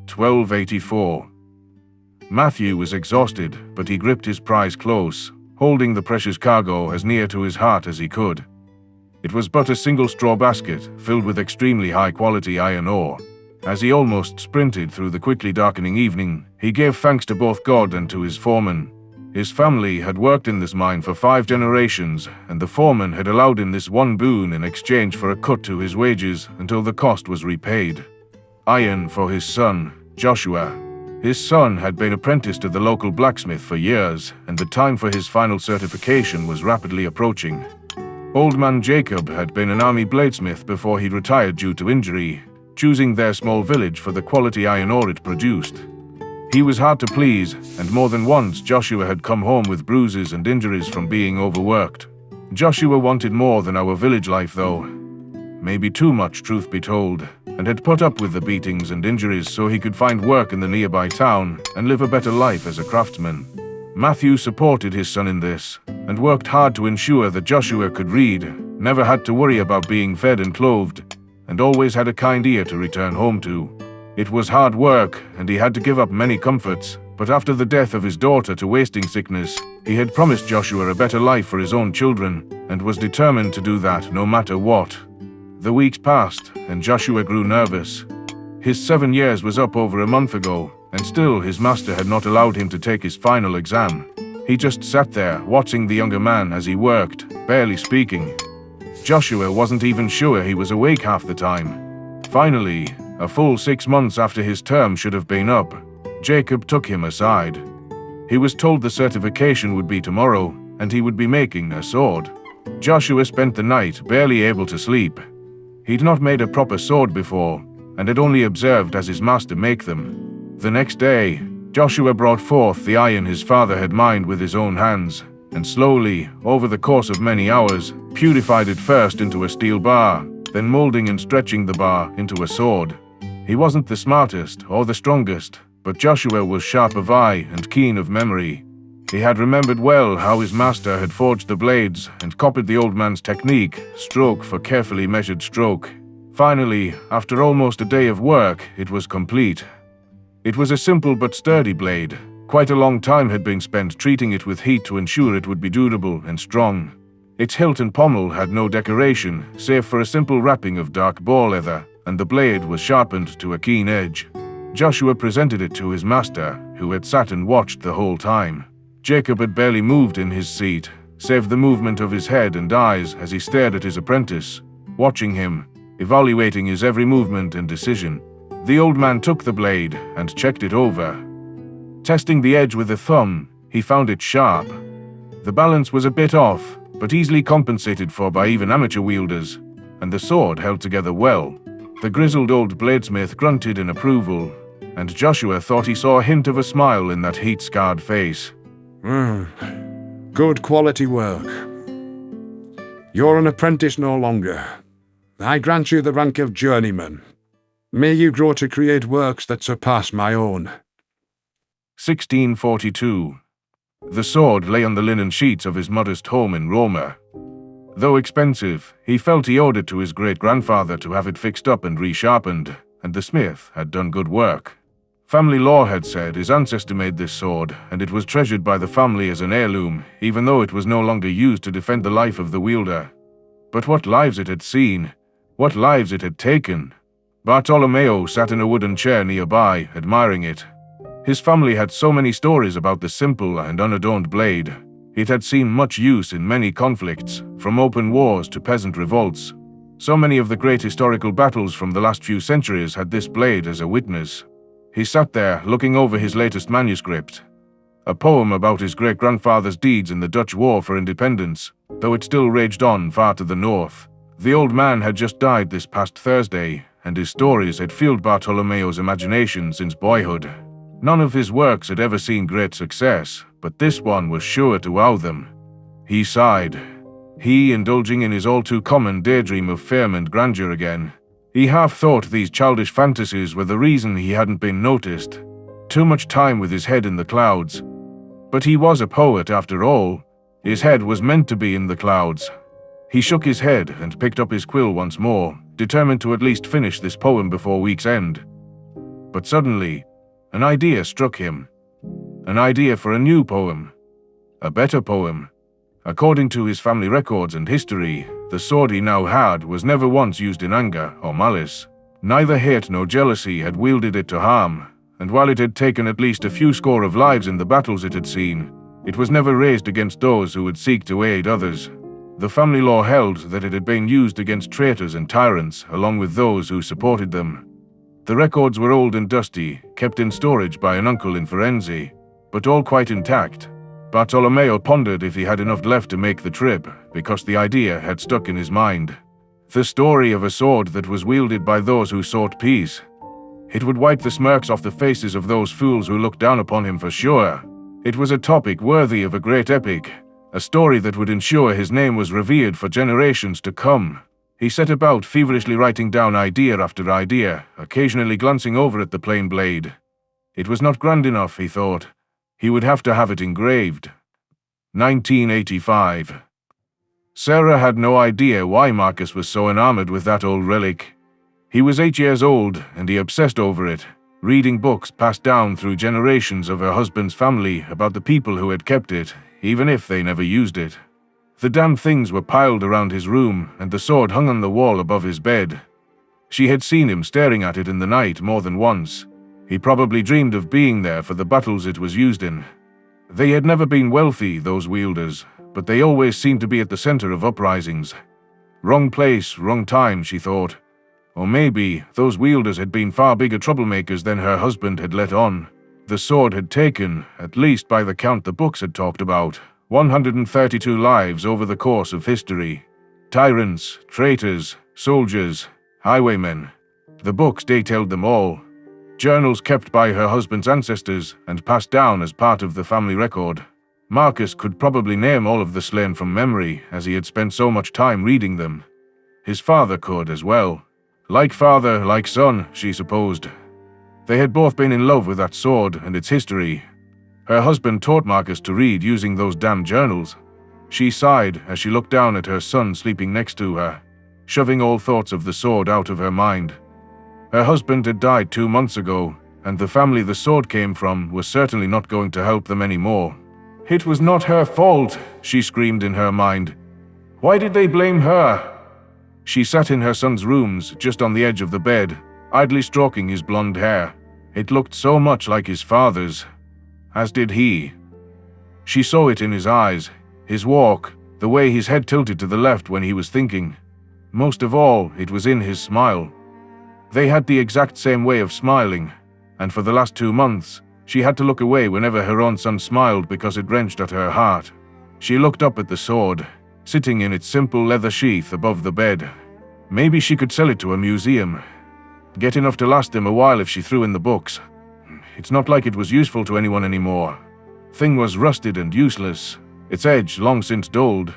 1284. Matthew was exhausted, but he gripped his prize close, holding the precious cargo as near to his heart as he could. It was but a single straw basket, filled with extremely high-quality iron ore. As he almost sprinted through the quickly darkening evening, he gave thanks to both God and to his foreman. His family had worked in this mine for 5 generations, and the foreman had allowed him this one boon in exchange for a cut to his wages until the cost was repaid. Iron for his son, Joshua. His son had been apprenticed to the local blacksmith for years, and the time for his final certification was rapidly approaching. Old man Jacob had been an army bladesmith before he retired due to injury, choosing their small village for the quality iron ore it produced. He was hard to please, and more than once Joshua had come home with bruises and injuries from being overworked. Joshua wanted more than our village life though. Maybe too much, truth be told, and had put up with the beatings and injuries so he could find work in the nearby town and live a better life as a craftsman. Matthew supported his son in this, and worked hard to ensure that Joshua could read, never had to worry about being fed and clothed, and always had a kind ear to return home to. It was hard work, and he had to give up many comforts, but after the death of his daughter to wasting sickness, he had promised Joshua a better life for his own children, and was determined to do that no matter what. The weeks passed, and Joshua grew nervous. His 7 years was up over a month ago, and still his master had not allowed him to take his final exam. He just sat there, watching the younger man as he worked, barely speaking. Joshua wasn't even sure he was awake half the time. Finally, a full 6 months after his term should have been up, Jacob took him aside. He was told the certification would be tomorrow, and he would be making a sword. Joshua spent the night barely able to sleep. He'd not made a proper sword before, and had only observed as his master make them. The next day, Joshua brought forth the iron his father had mined with his own hands, and slowly, over the course of many hours, purified it first into a steel bar, then molding and stretching the bar into a sword. He wasn't the smartest or the strongest, but Joshua was sharp of eye and keen of memory. He had remembered well how his master had forged the blades and copied the old man's technique, stroke for carefully measured stroke. Finally, after almost a day of work, it was complete. It was a simple but sturdy blade. Quite a long time had been spent treating it with heat to ensure it would be durable and strong. Its hilt and pommel had no decoration, save for a simple wrapping of dark boar leather, and the blade was sharpened to a keen edge. Joshua presented it to his master, who had sat and watched the whole time. Jacob had barely moved in his seat, save the movement of his head and eyes as he stared at his apprentice, watching him, evaluating his every movement and decision. The old man took the blade and checked it over. Testing the edge with a thumb, he found it sharp. The balance was a bit off, but easily compensated for by even amateur wielders, and the sword held together well. The grizzled old bladesmith grunted in approval, and Joshua thought he saw a hint of a smile in that heat-scarred face. Good quality work. You're an apprentice no longer. I grant you the rank of journeyman. May you grow to create works that surpass my own. 1642. The sword lay on the linen sheets of his modest home in Roma. Though expensive, he felt he owed it to his great-grandfather to have it fixed up and resharpened, and the smith had done good work. Family law had said his ancestor made this sword, and it was treasured by the family as an heirloom, even though it was no longer used to defend the life of the wielder. But what lives it had seen, what lives it had taken! Bartolomeo sat in a wooden chair nearby, admiring it. His family had so many stories about the simple and unadorned blade. It had seen much use in many conflicts, from open wars to peasant revolts. So many of the great historical battles from the last few centuries had this blade as a witness. He sat there, looking over his latest manuscript. A poem about his great-grandfather's deeds in the Dutch War for Independence, though it still raged on far to the north. The old man had just died this past Thursday, and his stories had fueled Bartolomeo's imagination since boyhood. None of his works had ever seen great success, but this one was sure to wow them. He sighed. He, indulging in his all-too-common daydream of fame and grandeur again. He half-thought these childish fantasies were the reason he hadn't been noticed. Too much time with his head in the clouds. But he was a poet after all. His head was meant to be in the clouds. He shook his head and picked up his quill once more, determined to at least finish this poem before week's end. But suddenly, an idea struck him. An idea for a new poem. A better poem. According to his family records and history, the sword he now had was never once used in anger or malice. Neither hate nor jealousy had wielded it to harm, and while it had taken at least a few score of lives in the battles it had seen, it was never raised against those who would seek to aid others. The family law held that it had been used against traitors and tyrants, along with those who supported them. The records were old and dusty, kept in storage by an uncle in Firenze, but all quite intact. Bartolomeo pondered if he had enough left to make the trip, because the idea had stuck in his mind. The story of a sword that was wielded by those who sought peace. It would wipe the smirks off the faces of those fools who looked down upon him for sure. It was a topic worthy of a great epic, a story that would ensure his name was revered for generations to come. He set about feverishly writing down idea after idea, occasionally glancing over at the plain blade. It was not grand enough, he thought. He would have to have it engraved. 1985. Sarah had no idea why Markus was so enamored with that old relic. He was 8 years old, and he obsessed over it, reading books passed down through generations of her husband's family about the people who had kept it, even if they never used it. The damn things were piled around his room, and the sword hung on the wall above his bed. She had seen him staring at it in the night more than once. He probably dreamed of being there for the battles it was used in. They had never been wealthy, those wielders, but they always seemed to be at the center of uprisings. Wrong place, wrong time, she thought. Or maybe those wielders had been far bigger troublemakers than her husband had let on. The sword had taken, at least by the count the books had talked about, 132 lives over the course of history. Tyrants, traitors, soldiers, highwaymen. The books detailed them all. Journals kept by her husband's ancestors and passed down as part of the family record. Markus could probably name all of the slain from memory, as he had spent so much time reading them. His father could as well. Like father, like son, she supposed. They had both been in love with that sword and its history. Her husband taught Markus to read using those damn journals. She sighed as she looked down at her son sleeping next to her, shoving all thoughts of the sword out of her mind. Her husband had died 2 months ago, and the family the sword came from was certainly not going to help them anymore. It was not her fault, she screamed in her mind. Why did they blame her? She sat in her son's rooms, just on the edge of the bed, idly stroking his blonde hair. It looked so much like his father's, as did he. She saw it in his eyes, his walk, the way his head tilted to the left when he was thinking. Most of all, it was in his smile. They had the exact same way of smiling, and for the last 2 months, she had to look away whenever her own son smiled because it wrenched at her heart. She looked up at the sword, sitting in its simple leather sheath above the bed. Maybe she could sell it to a museum. Get enough to last them a while if she threw in the books. It's not like it was useful to anyone anymore. Thing was rusted and useless, its edge long since dulled.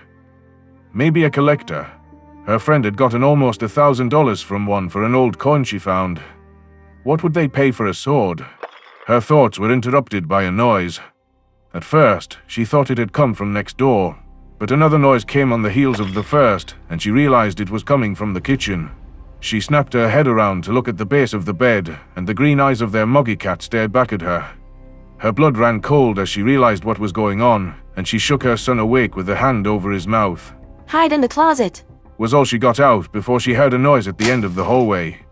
Maybe a collector. Her friend had gotten almost $1,000 from one for an old coin she found. What would they pay for a sword? Her thoughts were interrupted by a noise. At first, she thought it had come from next door, but another noise came on the heels of the first, and she realized it was coming from the kitchen. She snapped her head around to look at the base of the bed, and the green eyes of their muggy cat stared back at her. Her blood ran cold as she realized what was going on, and she shook her son awake with a hand over his mouth. Hide in the closet, Was all she got out before she heard a noise at the end of the hallway.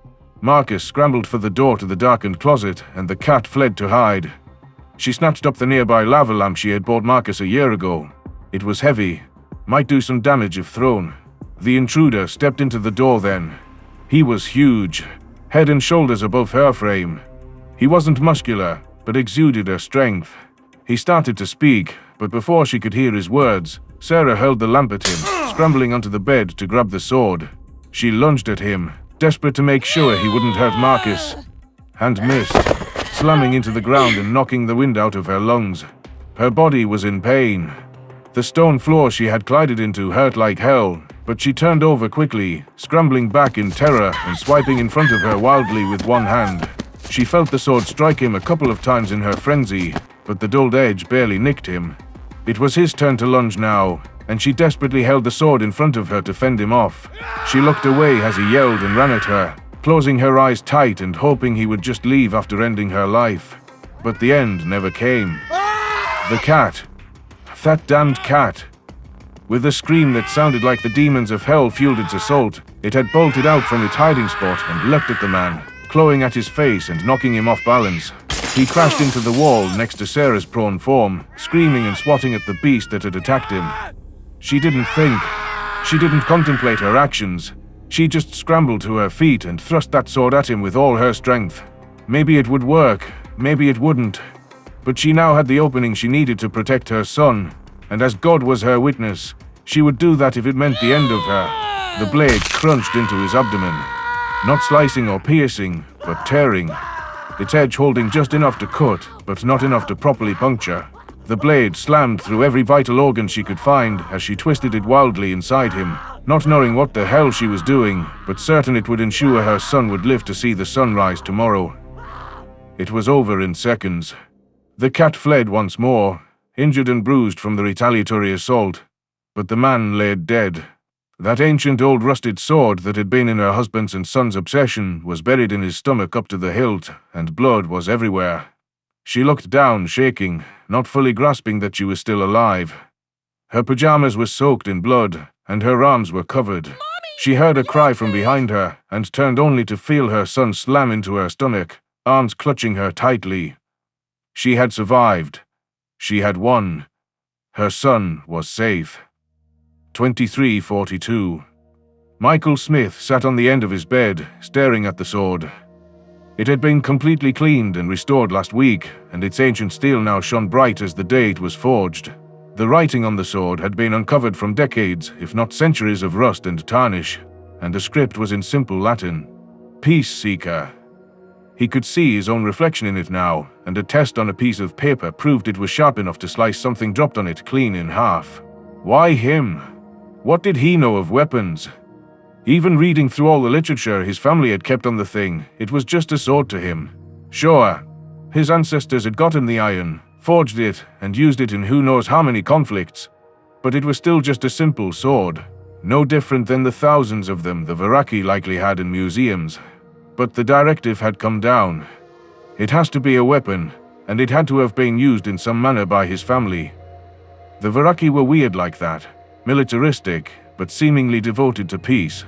Markus scrambled for the door to the darkened closet, and the cat fled to hide. She snatched up the nearby lava lamp she had bought Markus a year ago. It was heavy, might do some damage if thrown. The intruder stepped into the door then. He was huge, head and shoulders above her frame. He wasn't muscular, but exuded her strength. He started to speak, but before she could hear his words, Sarah hurled the lamp at him, scrambling onto the bed to grab the sword. She lunged at him, desperate to make sure he wouldn't hurt Markus, and missed, slamming into the ground and knocking the wind out of her lungs. Her body was in pain. The stone floor she had glided into hurt like hell, but she turned over quickly, scrambling back in terror and swiping in front of her wildly with one hand. She felt the sword strike him a couple of times in her frenzy, but the dulled edge barely nicked him. It was his turn to lunge now, and she desperately held the sword in front of her to fend him off. She looked away as he yelled and ran at her, closing her eyes tight and hoping he would just leave after ending her life. But the end never came. The cat. That damned cat. With a scream that sounded like the demons of hell fueled its assault, it had bolted out from its hiding spot and leapt at the man, clawing at his face and knocking him off balance. He crashed into the wall next to Sarah's prone form, screaming and swatting at the beast that had attacked him. She didn't think. She didn't contemplate her actions. She just scrambled to her feet and thrust that sword at him with all her strength. Maybe it would work, maybe it wouldn't. But she now had the opening she needed to protect her son, and as God was her witness, she would do that if it meant the end of her. The blade crunched into his abdomen, not slicing or piercing, but tearing. Its edge holding just enough to cut, but not enough to properly puncture. The blade slammed through every vital organ she could find as she twisted it wildly inside him, not knowing what the hell she was doing, but certain it would ensure her son would live to see the sunrise tomorrow. It was over in seconds. The cat fled once more, injured and bruised from the retaliatory assault, but the man lay dead. That ancient old rusted sword that had been in her husband's and son's obsession was buried in his stomach up to the hilt, and blood was everywhere. She looked down, shaking, not fully grasping that she was still alive. Her pajamas were soaked in blood, and her arms were covered. Mommy, she heard a cry from behind her, and turned only to feel her son slam into her stomach, arms clutching her tightly. She had survived. She had won. Her son was safe. 23:42. Michael Smith sat on the end of his bed, staring at the sword. It had been completely cleaned and restored last week, and its ancient steel now shone bright as the day it was forged. The writing on the sword had been uncovered from decades, if not centuries of rust and tarnish, and the script was in simple Latin. Peace Seeker. He could see his own reflection in it now, and a test on a piece of paper proved it was sharp enough to slice something dropped on it clean in half. Why him? What did he know of weapons? Even reading through all the literature his family had kept on the thing, it was just a sword to him. Sure, his ancestors had gotten the iron, forged it, and used it in who knows how many conflicts, but it was still just a simple sword, no different than the thousands of them the Voraki likely had in museums. But the directive had come down. It has to be a weapon, and it had to have been used in some manner by his family. The Voraki were weird like that, militaristic, but seemingly devoted to peace.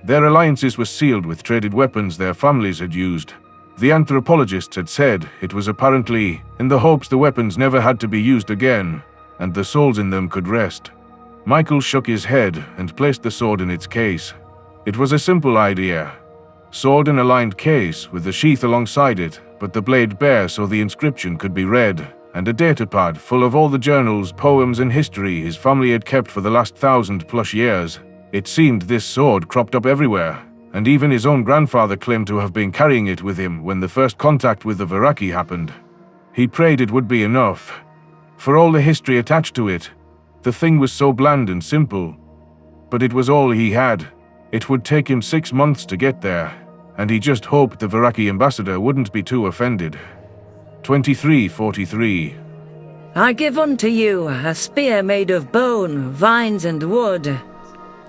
Their alliances were sealed with traded weapons their families had used. The anthropologists had said it was apparently in the hopes the weapons never had to be used again, and the souls in them could rest. Michael shook his head and placed the sword in its case. It was a simple idea. Sword in a lined case with the sheath alongside it, but the blade bare so the inscription could be read, and a datapad full of all the journals, poems, and history his family had kept for the last 1,000+ years. It seemed this sword cropped up everywhere, and even his own grandfather claimed to have been carrying it with him when the first contact with the Voraki happened. He prayed it would be enough. For all the history attached to it, the thing was so bland and simple. But it was all he had. It would take him 6 months to get there, and he just hoped the Voraki ambassador wouldn't be too offended. 23:43. I give unto you a spear made of bone, vines, and wood.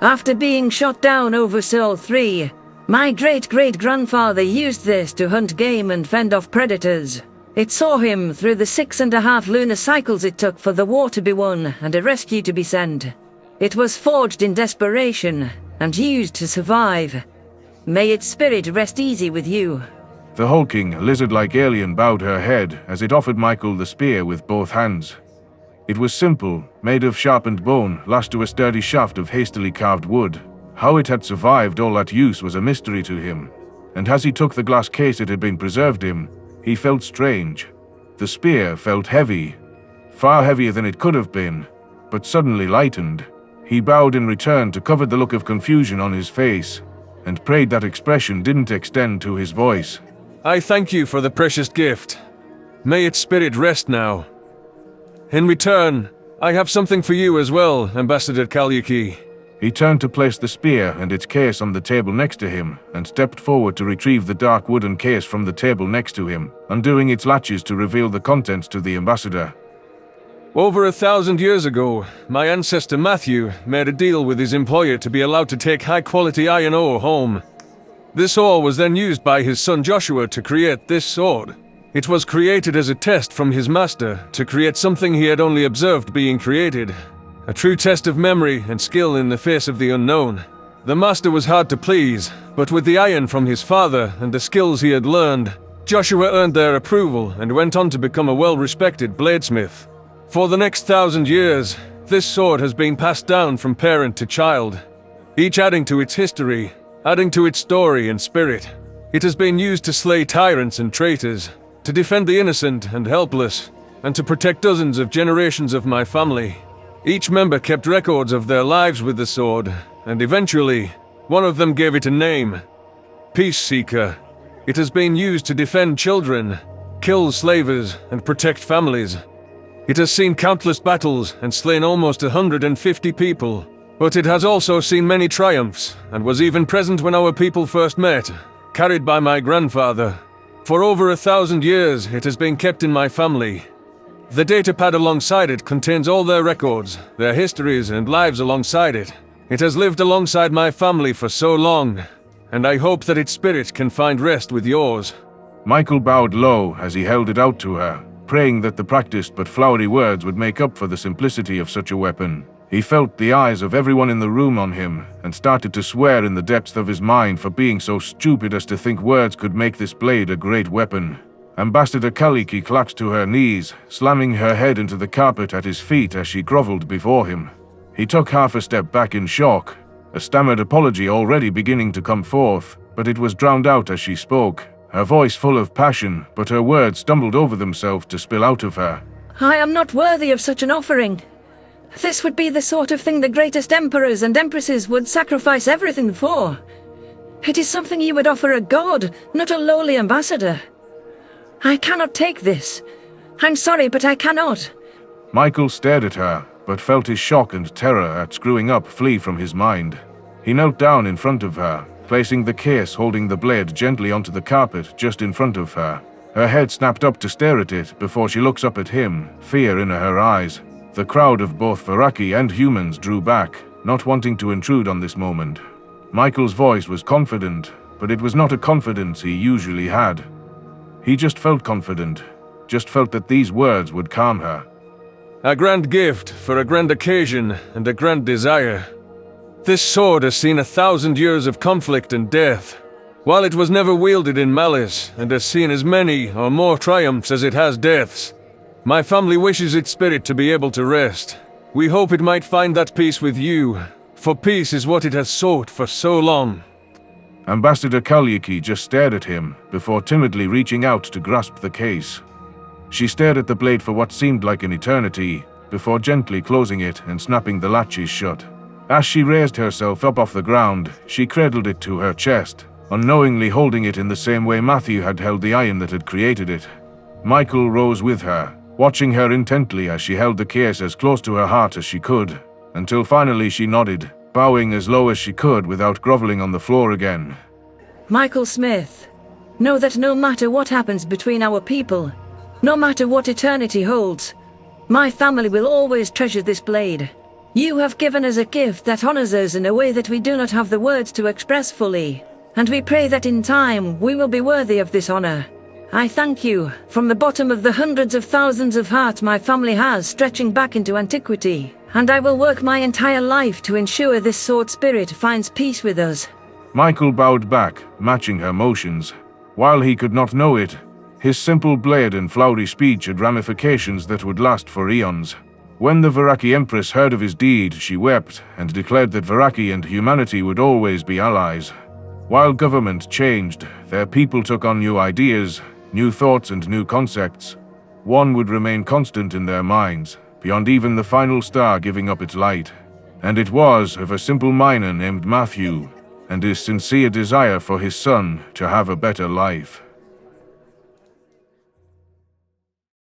After being shot down over Seoul 3, my great-great-grandfather used this to hunt game and fend off predators. It saw him through the 6.5 lunar cycles it took for the war to be won and a rescue to be sent. It was forged in desperation and used to survive. May its spirit rest easy with you. The hulking, lizard-like alien bowed her head as it offered Michael the spear with both hands. It was simple, made of sharpened bone, lashed to a sturdy shaft of hastily carved wood. How it had survived all that use was a mystery to him, and as he took the glass case it had been preserved in, he felt strange. The spear felt heavy, far heavier than it could have been, but suddenly lightened. He bowed in return to cover the look of confusion on his face, and prayed that expression didn't extend to his voice. I thank you for the precious gift. May its spirit rest now. In return, I have something for you as well, Ambassador Kalyaki. He turned to place the spear and its case on the table next to him, and stepped forward to retrieve the dark wooden case from the table next to him, undoing its latches to reveal the contents to the ambassador. Over 1,000 years ago, my ancestor Matthew made a deal with his employer to be allowed to take high-quality iron ore home. This ore was then used by his son Joshua to create this sword. It was created as a test from his master to create something he had only observed being created. A true test of memory and skill in the face of the unknown. The master was hard to please, but with the iron from his father and the skills he had learned, Joshua earned their approval and went on to become a well-respected bladesmith. For the next 1,000 years, this sword has been passed down from parent to child, each adding to its history, adding to its story and spirit. It has been used to slay tyrants and traitors, to defend the innocent and helpless, and to protect dozens of generations of my family. Each member kept records of their lives with the sword, and eventually, one of them gave it a name. Peace Seeker. It has been used to defend children, kill slavers, and protect families. It has seen countless battles and slain almost 150 people, but it has also seen many triumphs, and was even present when our people first met, carried by my grandfather. For over 1,000 years, it has been kept in my family. The datapad alongside it contains all their records, their histories and lives alongside it. It has lived alongside my family for so long, and I hope that its spirit can find rest with yours. Michael bowed low as he held it out to her, praying that the practiced but flowery words would make up for the simplicity of such a weapon. He felt the eyes of everyone in the room on him, and started to swear in the depths of his mind for being so stupid as to think words could make this blade a great weapon. Ambassador Kaliki collapsed to her knees, slamming her head into the carpet at his feet as she groveled before him. He took half a step back in shock, a stammered apology already beginning to come forth, but it was drowned out as she spoke, her voice full of passion, but her words stumbled over themselves to spill out of her. I am not worthy of such an offering. This would be the sort of thing the greatest emperors and empresses would sacrifice everything for. It is something you would offer a god, not a lowly ambassador. I cannot take this. I'm sorry, but I cannot. Michael stared at her, but felt his shock and terror at screwing up flee from his mind. He knelt down in front of her, placing the case holding the blade gently onto the carpet just in front of her. Her head snapped up to stare at it before she looks up at him, fear in her eyes. The crowd of both Voraki and humans drew back, not wanting to intrude on this moment. Michael's voice was confident, but it was not a confidence he usually had. He just felt confident, just felt that these words would calm her. A grand gift for a grand occasion and a grand desire. This sword has seen 1,000 years of conflict and death, while it was never wielded in malice and has seen as many or more triumphs as it has deaths. My family wishes its spirit to be able to rest. We hope it might find that peace with you, for peace is what it has sought for so long. Ambassador Kaliki just stared at him, before timidly reaching out to grasp the case. She stared at the blade for what seemed like an eternity, before gently closing it and snapping the latches shut. As she raised herself up off the ground, she cradled it to her chest, unknowingly holding it in the same way Matthew had held the iron that had created it. Michael rose with her, watching her intently as she held the case as close to her heart as she could, until finally she nodded, bowing as low as she could without groveling on the floor again. Michael Smith, know that no matter what happens between our people, no matter what eternity holds, my family will always treasure this blade. You have given us a gift that honors us in a way that we do not have the words to express fully, and we pray that in time we will be worthy of this honor. I thank you, from the bottom of the hundreds of thousands of hearts my family has stretching back into antiquity, and I will work my entire life to ensure this sword spirit finds peace with us. Michael bowed back, matching her motions. While he could not know it, his simple blade and flowery speech had ramifications that would last for eons. When the Voraki Empress heard of his deed, she wept and declared that Voraki and humanity would always be allies. While government changed, their people took on new ideas, new thoughts and new concepts. One would remain constant in their minds, beyond even the final star giving up its light. And it was of a simple miner named Matthew, and his sincere desire for his son to have a better life.